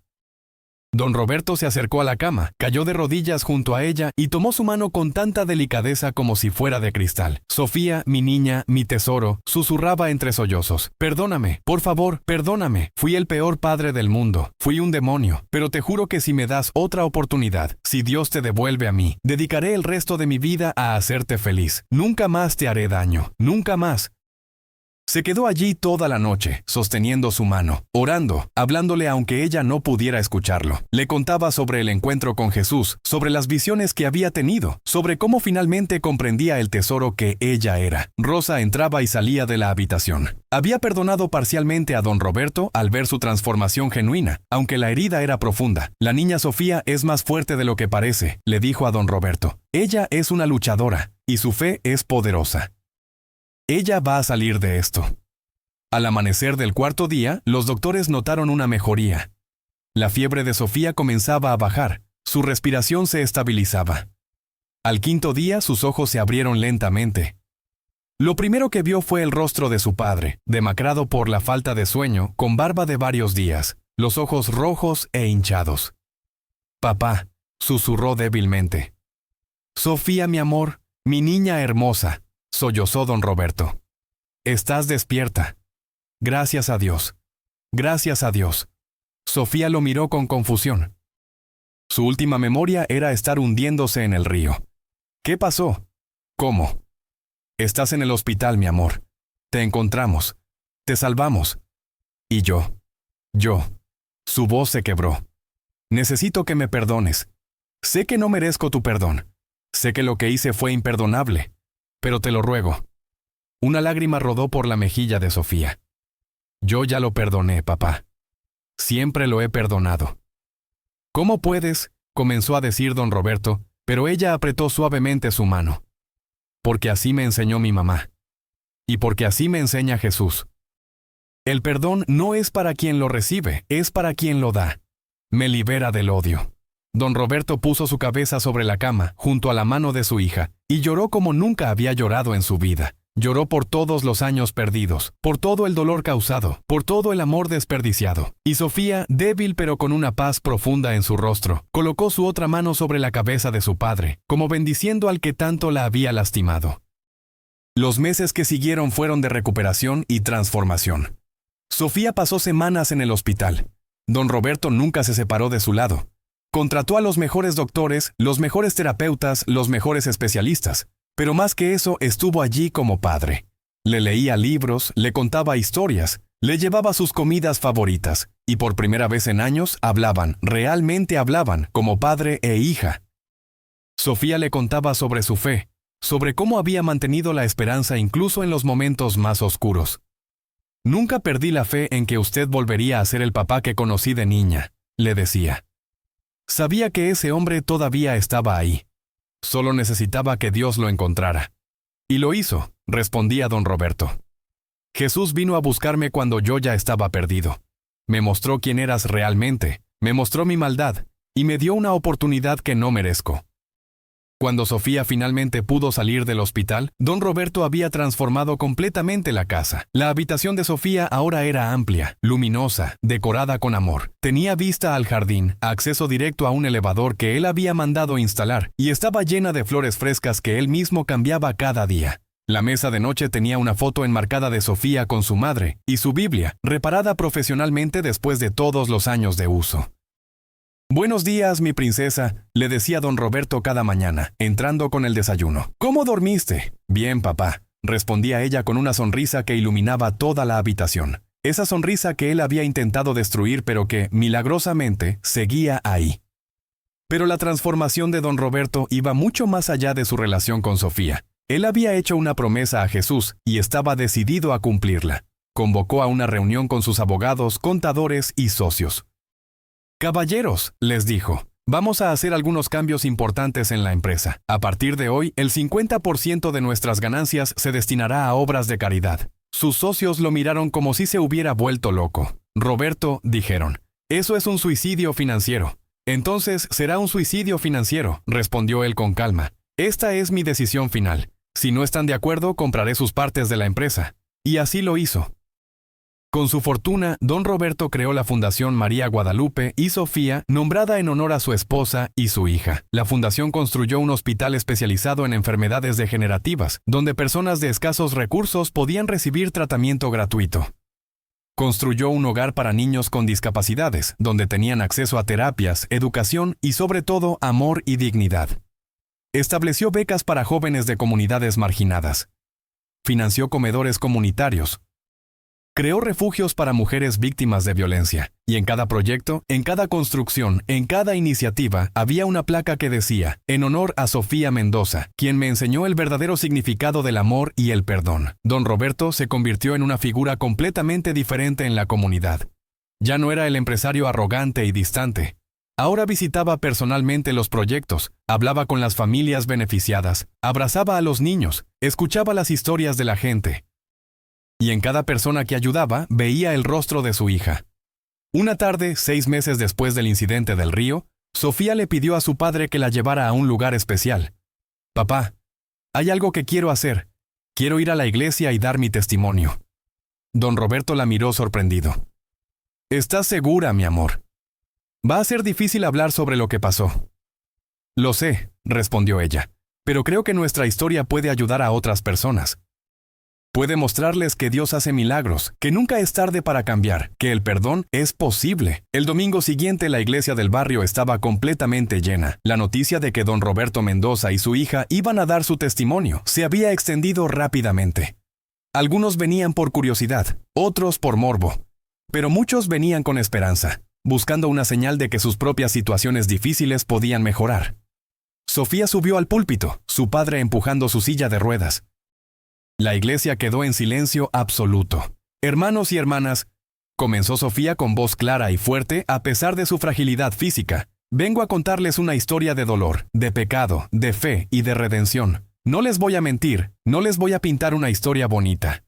Don Roberto se acercó a la cama, cayó de rodillas junto a ella y tomó su mano con tanta delicadeza como si fuera de cristal. Sofía, mi niña, mi tesoro, susurraba entre sollozos. Perdóname, por favor, perdóname. Fui el peor padre del mundo. Fui un demonio. Pero te juro que si me das otra oportunidad, si Dios te devuelve a mí, dedicaré el resto de mi vida a hacerte feliz. Nunca más te haré daño. Nunca más. Se quedó allí toda la noche, sosteniendo su mano, orando, hablándole aunque ella no pudiera escucharlo. Le contaba sobre el encuentro con Jesús, sobre las visiones que había tenido, sobre cómo finalmente comprendía el tesoro que ella era. Rosa entraba y salía de la habitación. Había perdonado parcialmente a don Roberto al ver su transformación genuina, aunque la herida era profunda. La niña Sofía es más fuerte de lo que parece, le dijo a don Roberto. Ella es una luchadora, y su fe es poderosa. Ella va a salir de esto. Al amanecer del cuarto día, los doctores notaron una mejoría. La fiebre de Sofía comenzaba a bajar, su respiración se estabilizaba. Al quinto día, sus ojos se abrieron lentamente. Lo primero que vio fue el rostro de su padre, demacrado por la falta de sueño, con barba de varios días, los ojos rojos e hinchados. Papá, susurró débilmente. Sofía, mi amor, mi niña hermosa, sollozó don Roberto. Estás despierta. Gracias a Dios. Gracias a Dios. Sofía lo miró con confusión. Su última memoria era estar hundiéndose en el río. ¿Qué pasó? ¿Cómo? Estás en el hospital, mi amor. Te encontramos. Te salvamos. Y yo. Su voz se quebró. Necesito que me perdones. Sé que no merezco tu perdón. Sé que lo que hice fue imperdonable. Pero te lo ruego. Una lágrima rodó por la mejilla de Sofía. Yo ya lo perdoné, papá. Siempre lo he perdonado. ¿Cómo puedes? Comenzó a decir don Roberto, pero ella apretó suavemente su mano. Porque así me enseñó mi mamá. Y porque así me enseña Jesús. El perdón no es para quien lo recibe, es para quien lo da. Me libera del odio. Don Roberto puso su cabeza sobre la cama, junto a la mano de su hija, y lloró como nunca había llorado en su vida. Lloró por todos los años perdidos, por todo el dolor causado, por todo el amor desperdiciado. Y Sofía, débil pero con una paz profunda en su rostro, colocó su otra mano sobre la cabeza de su padre, como bendiciendo al que tanto la había lastimado. Los meses que siguieron fueron de recuperación y transformación. Sofía pasó semanas en el hospital. Don Roberto nunca se separó de su lado. Contrató a los mejores doctores, los mejores terapeutas, los mejores especialistas. Pero más que eso, estuvo allí como padre. Le leía libros, le contaba historias, le llevaba sus comidas favoritas, y por primera vez en años hablaban, realmente hablaban, como padre e hija. Sofía le contaba sobre su fe, sobre cómo había mantenido la esperanza incluso en los momentos más oscuros. «Nunca perdí la fe en que usted volvería a ser el papá que conocí de niña», le decía. Sabía que ese hombre todavía estaba ahí. Solo necesitaba que Dios lo encontrara. Y lo hizo, respondía don Roberto. Jesús vino a buscarme cuando yo ya estaba perdido. Me mostró quién eras realmente, me mostró mi maldad, y me dio una oportunidad que no merezco. Cuando Sofía finalmente pudo salir del hospital, don Roberto había transformado completamente la casa. La habitación de Sofía ahora era amplia, luminosa, decorada con amor. Tenía vista al jardín, acceso directo a un elevador que él había mandado instalar, y estaba llena de flores frescas que él mismo cambiaba cada día. La mesa de noche tenía una foto enmarcada de Sofía con su madre, y su Biblia, reparada profesionalmente después de todos los años de uso. «Buenos días, mi princesa», le decía don Roberto cada mañana, entrando con el desayuno. «¿Cómo dormiste?» «Bien, papá», respondía ella con una sonrisa que iluminaba toda la habitación. Esa sonrisa que él había intentado destruir pero que, milagrosamente, seguía ahí. Pero la transformación de don Roberto iba mucho más allá de su relación con Sofía. Él había hecho una promesa a Jesús y estaba decidido a cumplirla. Convocó a una reunión con sus abogados, contadores y socios. «Caballeros», les dijo, «vamos a hacer algunos cambios importantes en la empresa. A partir de hoy, el 50% de nuestras ganancias se destinará a obras de caridad». Sus socios lo miraron como si se hubiera vuelto loco. «Roberto», dijeron, «eso es un suicidio financiero». «Entonces será un suicidio financiero», respondió él con calma. «Esta es mi decisión final. Si no están de acuerdo, compraré sus partes de la empresa». Y así lo hizo. Con su fortuna, don Roberto creó la Fundación María Guadalupe y Sofía, nombrada en honor a su esposa y su hija. La fundación construyó un hospital especializado en enfermedades degenerativas, donde personas de escasos recursos podían recibir tratamiento gratuito. Construyó un hogar para niños con discapacidades, donde tenían acceso a terapias, educación y sobre todo amor y dignidad. Estableció becas para jóvenes de comunidades marginadas. Financió comedores comunitarios. Creó refugios para mujeres víctimas de violencia, y en cada proyecto, en cada construcción, en cada iniciativa, había una placa que decía, en honor a Sofía Mendoza, quien me enseñó el verdadero significado del amor y el perdón. Don Roberto se convirtió en una figura completamente diferente en la comunidad. Ya no era el empresario arrogante y distante. Ahora visitaba personalmente los proyectos, hablaba con las familias beneficiadas, abrazaba a los niños, escuchaba las historias de la gente. Y en cada persona que ayudaba, veía el rostro de su hija. Una tarde, 6 meses después del incidente del río, Sofía le pidió a su padre que la llevara a un lugar especial. «Papá, hay algo que quiero hacer. Quiero ir a la iglesia y dar mi testimonio». Don Roberto la miró sorprendido. «¿Estás segura, mi amor? Va a ser difícil hablar sobre lo que pasó». «Lo sé», respondió ella, «pero creo que nuestra historia puede ayudar a otras personas. Puede mostrarles que Dios hace milagros, que nunca es tarde para cambiar, que el perdón es posible». El domingo siguiente la iglesia del barrio estaba completamente llena. La noticia de que don Roberto Mendoza y su hija iban a dar su testimonio se había extendido rápidamente. Algunos venían por curiosidad, otros por morbo, pero muchos venían con esperanza, buscando una señal de que sus propias situaciones difíciles podían mejorar. Sofía subió al púlpito, su padre empujando su silla de ruedas. La iglesia quedó en silencio absoluto. «Hermanos y hermanas», comenzó Sofía con voz clara y fuerte a pesar de su fragilidad física, «vengo a contarles una historia de dolor, de pecado, de fe y de redención. No les voy a mentir, no les voy a pintar una historia bonita.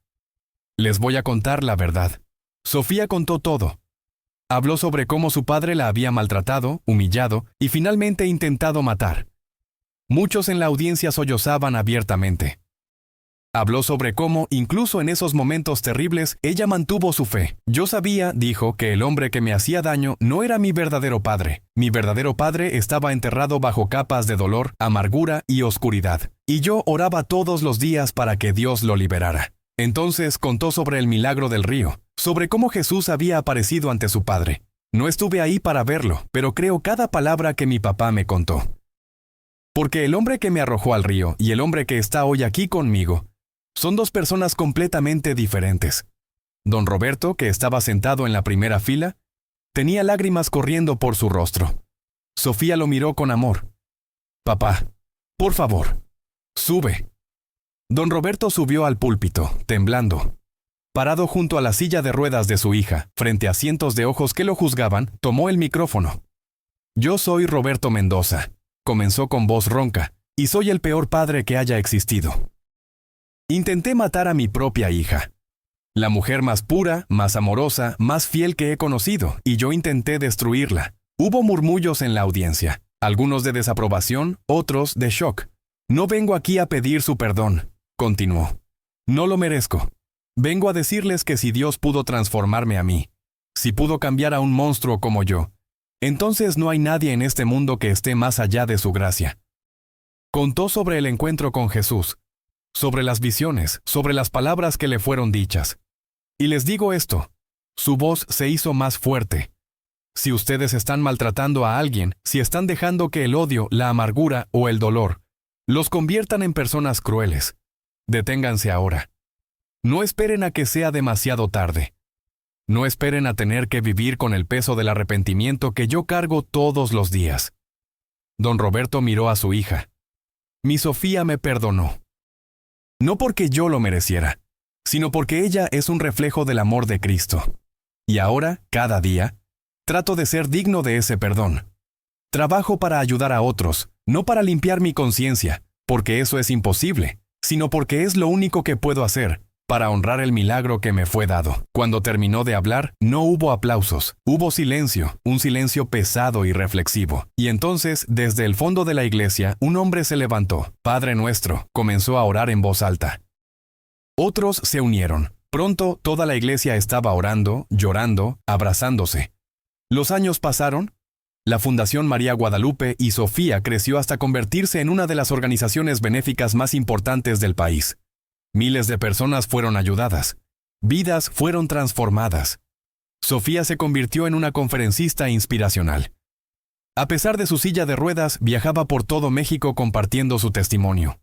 Les voy a contar la verdad». Sofía contó todo. Habló sobre cómo su padre la había maltratado, humillado y finalmente intentado matar. Muchos en la audiencia sollozaban abiertamente. Habló sobre cómo, incluso en esos momentos terribles, ella mantuvo su fe. Yo sabía, dijo, que el hombre que me hacía daño no era mi verdadero padre. Mi verdadero padre estaba enterrado bajo capas de dolor, amargura y oscuridad. Y yo oraba todos los días para que Dios lo liberara. Entonces contó sobre el milagro del río, sobre cómo Jesús había aparecido ante su padre. No estuve ahí para verlo, pero creo cada palabra que mi papá me contó. Porque el hombre que me arrojó al río y el hombre que está hoy aquí conmigo son dos personas completamente diferentes. Don Roberto, que estaba sentado en la primera fila, tenía lágrimas corriendo por su rostro. Sofía lo miró con amor. «Papá, por favor, sube». Don Roberto subió al púlpito, temblando. Parado junto a la silla de ruedas de su hija, frente a cientos de ojos que lo juzgaban, tomó el micrófono. «Yo soy Roberto Mendoza», comenzó con voz ronca, «y soy el peor padre que haya existido. Intenté matar a mi propia hija, la mujer más pura, más amorosa, más fiel que he conocido, y yo intenté destruirla». Hubo murmullos en la audiencia, algunos de desaprobación, otros de shock. «No vengo aquí a pedir su perdón», continuó. «No lo merezco. Vengo a decirles que si Dios pudo transformarme a mí, si pudo cambiar a un monstruo como yo, entonces no hay nadie en este mundo que esté más allá de su gracia». Contó sobre el encuentro con Jesús, sobre las visiones, sobre las palabras que le fueron dichas. Y les digo esto, su voz se hizo más fuerte. Si ustedes están maltratando a alguien, si están dejando que el odio, la amargura o el dolor los conviertan en personas crueles, deténganse ahora. No esperen a que sea demasiado tarde. No esperen a tener que vivir con el peso del arrepentimiento que yo cargo todos los días. Don Roberto miró a su hija. «Mi Sofía me perdonó. No porque yo lo mereciera, sino porque ella es un reflejo del amor de Cristo. Y ahora, cada día, trato de ser digno de ese perdón. Trabajo para ayudar a otros, no para limpiar mi conciencia, porque eso es imposible, sino porque es lo único que puedo hacer, para honrar el milagro que me fue dado». Cuando terminó de hablar, no hubo aplausos, hubo silencio, un silencio pesado y reflexivo. Y entonces, desde el fondo de la iglesia, un hombre se levantó. «Padre nuestro», comenzó a orar en voz alta. Otros se unieron. Pronto, toda la iglesia estaba orando, llorando, abrazándose. Los años pasaron. La Fundación María Guadalupe y Sofía creció hasta convertirse en una de las organizaciones benéficas más importantes del país. Miles de personas fueron ayudadas. Vidas fueron transformadas. Sofía se convirtió en una conferencista inspiracional. A pesar de su silla de ruedas, viajaba por todo México compartiendo su testimonio.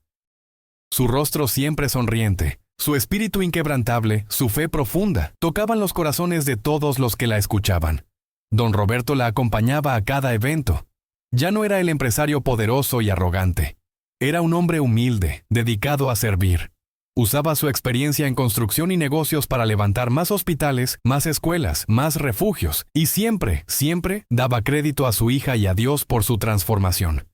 Su rostro siempre sonriente, su espíritu inquebrantable, su fe profunda, tocaban los corazones de todos los que la escuchaban. Don Roberto la acompañaba a cada evento. Ya no era el empresario poderoso y arrogante. Era un hombre humilde, dedicado a servir. Usaba su experiencia en construcción y negocios para levantar más hospitales, más escuelas, más refugios, y siempre, siempre daba crédito a su hija y a Dios por su transformación.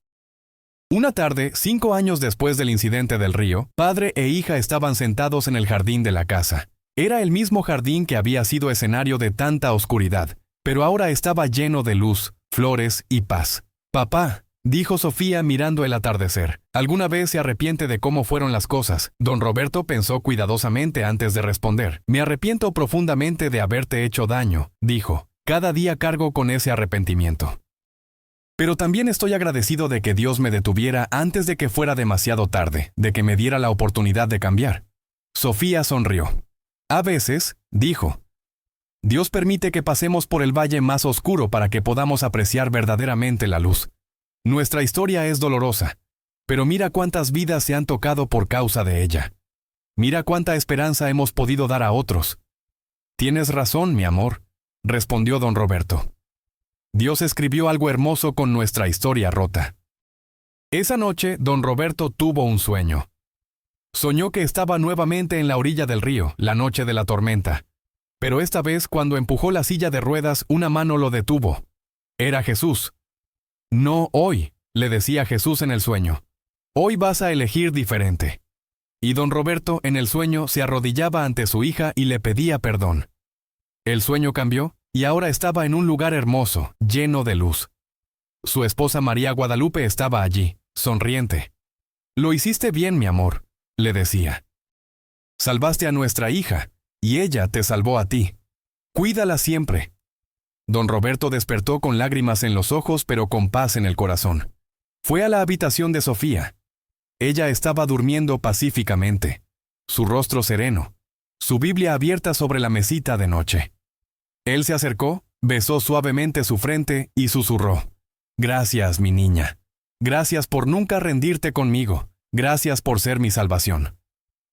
Una tarde, 5 años después del incidente del río, padre e hija estaban sentados en el jardín de la casa. Era el mismo jardín que había sido escenario de tanta oscuridad, pero ahora estaba lleno de luz, flores y paz. «Papá», dijo Sofía mirando el atardecer, «¿alguna vez se arrepiente de cómo fueron las cosas?» Don Roberto pensó cuidadosamente antes de responder. «Me arrepiento profundamente de haberte hecho daño», dijo. «Cada día cargo con ese arrepentimiento. Pero también estoy agradecido de que Dios me detuviera antes de que fuera demasiado tarde, de que me diera la oportunidad de cambiar». Sofía sonrió. «A veces», dijo, «Dios permite que pasemos por el valle más oscuro para que podamos apreciar verdaderamente la luz. Nuestra historia es dolorosa, pero mira cuántas vidas se han tocado por causa de ella. Mira cuánta esperanza hemos podido dar a otros». «Tienes razón, mi amor», respondió don Roberto. «Dios escribió algo hermoso con nuestra historia rota». Esa noche, don Roberto tuvo un sueño. Soñó que estaba nuevamente en la orilla del río, la noche de la tormenta. Pero esta vez, cuando empujó la silla de ruedas, una mano lo detuvo. Era Jesús. «No hoy», le decía Jesús en el sueño. «Hoy vas a elegir diferente». Y don Roberto, en el sueño, se arrodillaba ante su hija y le pedía perdón. El sueño cambió, y ahora estaba en un lugar hermoso, lleno de luz. Su esposa María Guadalupe estaba allí, sonriente. Lo hiciste bien, mi amor, le decía. Salvaste a nuestra hija, y ella te salvó a ti. Cuídala siempre. Don Roberto despertó con lágrimas en los ojos pero con paz en el corazón. Fue a la habitación de Sofía. Ella estaba durmiendo pacíficamente, su rostro sereno, su Biblia abierta sobre la mesita de noche. Él se acercó, besó suavemente su frente y susurró: «Gracias, mi niña. Gracias por nunca rendirte conmigo. Gracias por ser mi salvación».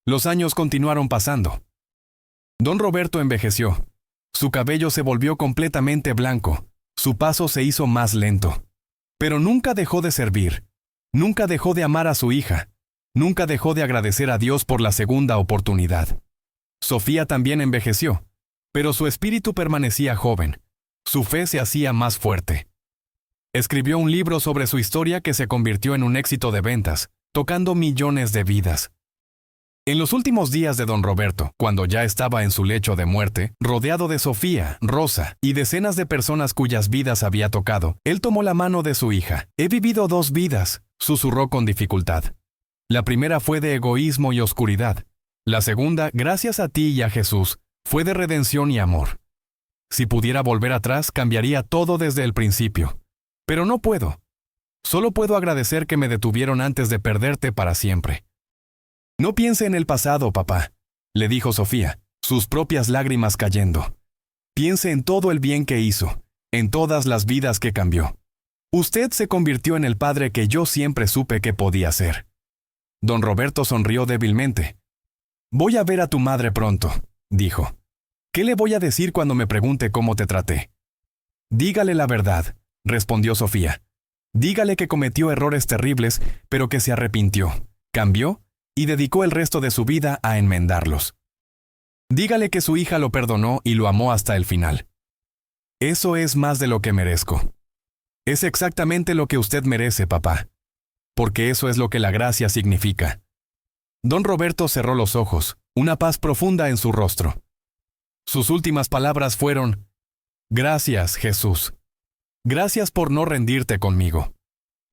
Los años continuaron pasando. Don Roberto envejeció. Su cabello se volvió completamente blanco. Su paso se hizo más lento. Pero nunca dejó de servir. Nunca dejó de amar a su hija. Nunca dejó de agradecer a Dios por la segunda oportunidad. Sofía también envejeció, pero su espíritu permanecía joven. Su fe se hacía más fuerte. Escribió un libro sobre su historia que se convirtió en un éxito de ventas, tocando millones de vidas. En los últimos días de don Roberto, cuando ya estaba en su lecho de muerte, rodeado de Sofía, Rosa y decenas de personas cuyas vidas había tocado, él tomó la mano de su hija. «He vivido 2 vidas», susurró con dificultad. «La primera fue de egoísmo y oscuridad. La segunda, gracias a ti y a Jesús, fue de redención y amor. Si pudiera volver atrás, cambiaría todo desde el principio. Pero no puedo. Solo puedo agradecer que me detuvieron antes de perderte para siempre». «No piense en el pasado, papá», le dijo Sofía, sus propias lágrimas cayendo. «Piense en todo el bien que hizo, en todas las vidas que cambió. Usted se convirtió en el padre que yo siempre supe que podía ser». Don Roberto sonrió débilmente. «Voy a ver a tu madre pronto», dijo. «¿Qué le voy a decir cuando me pregunte cómo te traté?» «Dígale la verdad», respondió Sofía. «Dígale que cometió errores terribles, pero que se arrepintió, cambió y dedicó el resto de su vida a enmendarlos. Dígale que su hija lo perdonó y lo amó hasta el final. Eso es más de lo que merezco. Es exactamente lo que usted merece, papá. Porque eso es lo que la gracia significa». Don Roberto cerró los ojos, una paz profunda en su rostro. Sus últimas palabras fueron: «Gracias, Jesús. Gracias por no rendirte conmigo».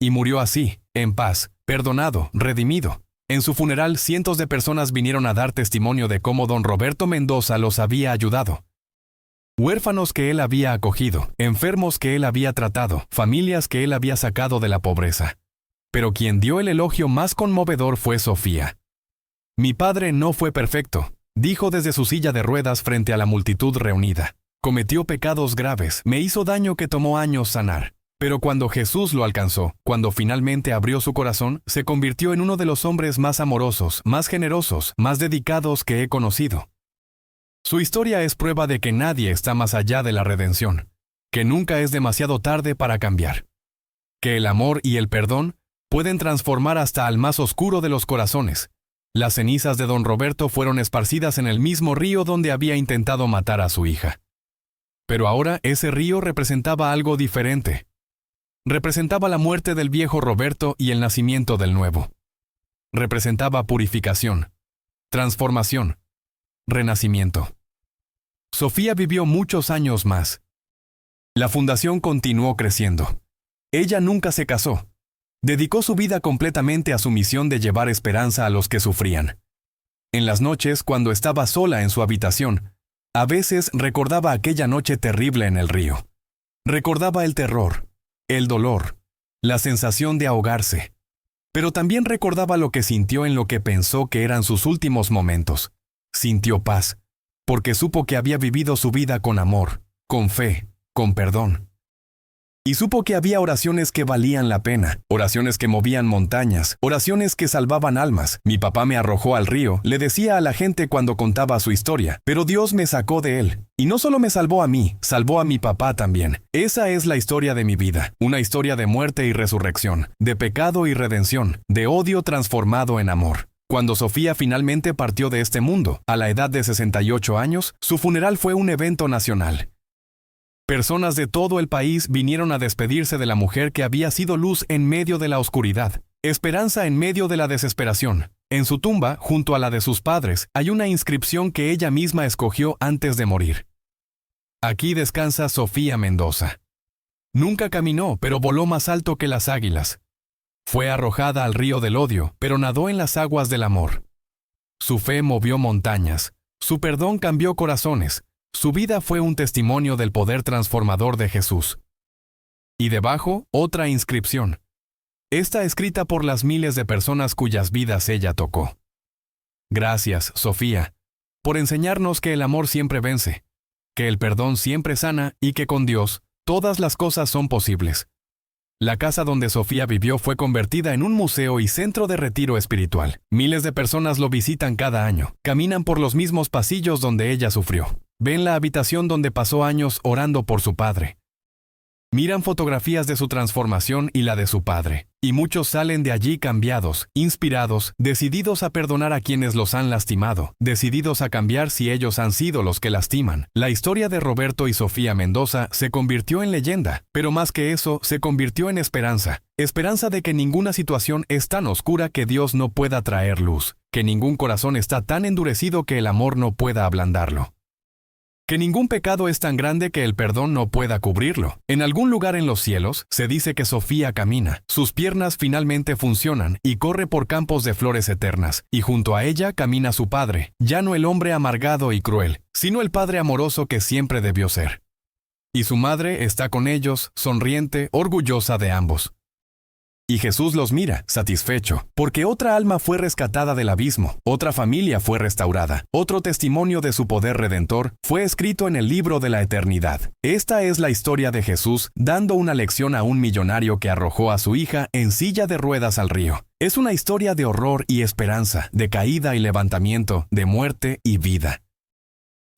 Y murió así, en paz, perdonado, redimido. En su funeral, cientos de personas vinieron a dar testimonio de cómo don Roberto Mendoza los había ayudado. Huérfanos que él había acogido, enfermos que él había tratado, familias que él había sacado de la pobreza. Pero quien dio el elogio más conmovedor fue Sofía. «Mi padre no fue perfecto», dijo desde su silla de ruedas frente a la multitud reunida. «Cometió pecados graves, me hizo daño que tomó años sanar. Pero cuando Jesús lo alcanzó, cuando finalmente abrió su corazón, se convirtió en uno de los hombres más amorosos, más generosos, más dedicados que he conocido». Su historia es prueba de que nadie está más allá de la redención, que nunca es demasiado tarde para cambiar, que el amor y el perdón pueden transformar hasta al más oscuro de los corazones. Las cenizas de don Roberto fueron esparcidas en el mismo río donde había intentado matar a su hija. Pero ahora ese río representaba algo diferente. Representaba la muerte del viejo Roberto y el nacimiento del nuevo. Representaba purificación, transformación, renacimiento. Sofía vivió muchos años más. La fundación continuó creciendo. Ella nunca se casó. Dedicó su vida completamente a su misión de llevar esperanza a los que sufrían. En las noches, cuando estaba sola en su habitación, a veces recordaba aquella noche terrible en el río. Recordaba el terror, el dolor, la sensación de ahogarse. Pero también recordaba lo que sintió en lo que pensó que eran sus últimos momentos. Sintió paz, porque supo que había vivido su vida con amor, con fe, con perdón. Y supo que había oraciones que valían la pena, oraciones que movían montañas, oraciones que salvaban almas. «Mi papá me arrojó al río», le decía a la gente cuando contaba su historia, «pero Dios me sacó de él. Y no solo me salvó a mí, salvó a mi papá también». Esa es la historia de mi vida, una historia de muerte y resurrección, de pecado y redención, de odio transformado en amor. Cuando Sofía finalmente partió de este mundo, a la edad de 68 años, su funeral fue un evento nacional. Personas de todo el país vinieron a despedirse de la mujer que había sido luz en medio de la oscuridad, esperanza en medio de la desesperación. En su tumba, junto a la de sus padres, hay una inscripción que ella misma escogió antes de morir. «Aquí descansa Sofía Mendoza. Nunca caminó, pero voló más alto que las águilas. Fue arrojada al río del odio, pero nadó en las aguas del amor. Su fe movió montañas, su perdón cambió corazones, su vida fue un testimonio del poder transformador de Jesús. Y debajo, otra inscripción. Esta escrita por las miles de personas cuyas vidas ella tocó. Gracias, Sofía, por enseñarnos que el amor siempre vence, que el perdón siempre sana y que con Dios todas las cosas son posibles. La casa donde Sofía vivió fue convertida en un museo y centro de retiro espiritual. Miles de personas lo visitan cada año, caminan por los mismos pasillos donde ella sufrió, ven la habitación donde pasó años orando por su padre. Miran fotografías de su transformación y la de su padre, y muchos salen de allí cambiados, inspirados, decididos a perdonar a quienes los han lastimado, decididos a cambiar si ellos han sido los que lastiman. La historia de Roberto y Sofía Mendoza se convirtió en leyenda, pero más que eso, se convirtió en esperanza. Esperanza de que ninguna situación es tan oscura que Dios no pueda traer luz, que ningún corazón está tan endurecido que el amor no pueda ablandarlo. Que ningún pecado es tan grande que el perdón no pueda cubrirlo. En algún lugar en los cielos, se dice que Sofía camina, sus piernas finalmente funcionan y corre por campos de flores eternas, y junto a ella camina su padre, ya no el hombre amargado y cruel, sino el padre amoroso que siempre debió ser. Y su madre está con ellos, sonriente, orgullosa de ambos. Y Jesús los mira, satisfecho, porque otra alma fue rescatada del abismo, otra familia fue restaurada, otro testimonio de su poder redentor fue escrito en el libro de la eternidad. Esta es la historia de Jesús dando una lección a un millonario que arrojó a su hija en silla de ruedas al río. Es una historia de horror y esperanza, de caída y levantamiento, de muerte y vida.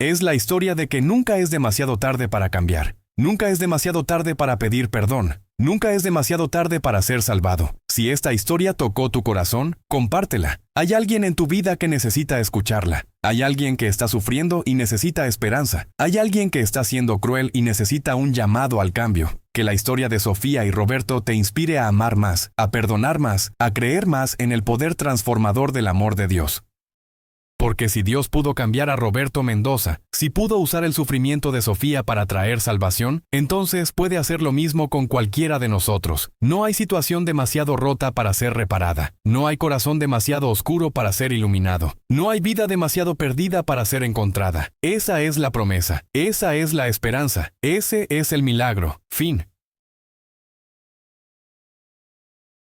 Es la historia de que nunca es demasiado tarde para cambiar. Nunca es demasiado tarde para pedir perdón. Nunca es demasiado tarde para ser salvado. Si esta historia tocó tu corazón, compártela. Hay alguien en tu vida que necesita escucharla. Hay alguien que está sufriendo y necesita esperanza. Hay alguien que está siendo cruel y necesita un llamado al cambio. Que la historia de Sofía y Roberto te inspire a amar más, a perdonar más, a creer más en el poder transformador del amor de Dios. Porque si Dios pudo cambiar a Roberto Mendoza, si pudo usar el sufrimiento de Sofía para traer salvación, entonces puede hacer lo mismo con cualquiera de nosotros. No hay situación demasiado rota para ser reparada. No hay corazón demasiado oscuro para ser iluminado. No hay vida demasiado perdida para ser encontrada. Esa es la promesa. Esa es la esperanza. Ese es el milagro. Fin.